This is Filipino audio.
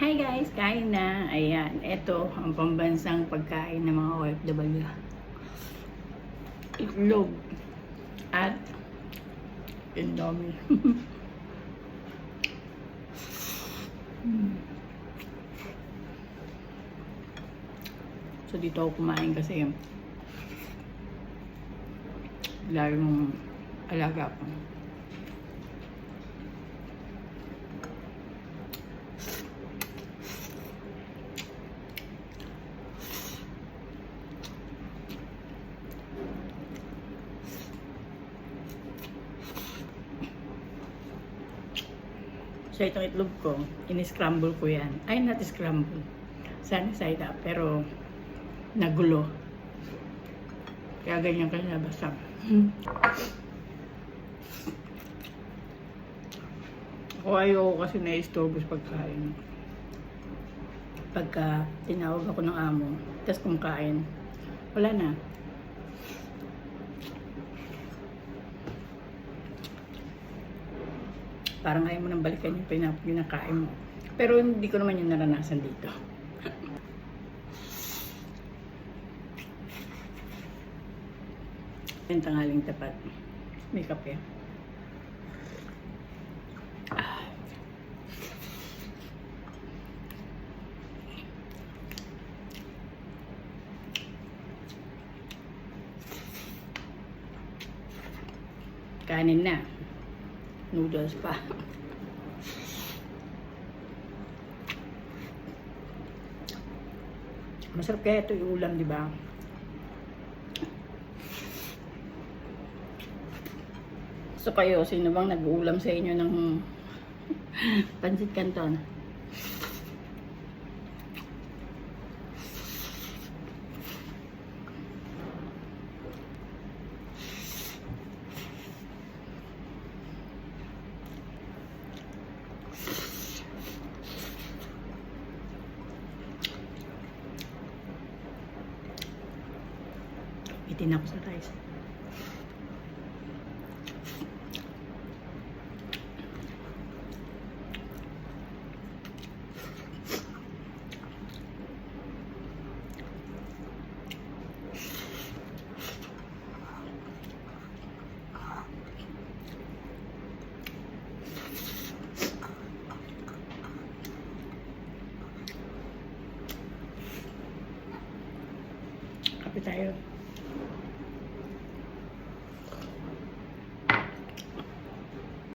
Hi guys, kain na. Ayan, ito ang pambansang pagkain ng mga OFW. Itlog at Indomie. So dito ako kumain kasi lalo mong alaga ko. So itong itlog ko, in-scramble ko yan. Ay, not scramble. Sunny side up, pero nagulo. Kaya ganyan kanya basta. Ako ayoko kasi na-istorbo sa pagkain. Pagka tinawag ako ng amo, tapos kumakain, wala na. Parang ayaw mo nang balikan yung pinakain mo. Pero hindi ko naman yung naranasan dito. Yung tanghaling tapat. May kape. Kanin na. Noodles pa. Masarap kaya ito yung ulam, di ba? So kayo, sino bang nag-uulam sa inyo ng pancit canton? Itin ako sa rice. Kape tayo.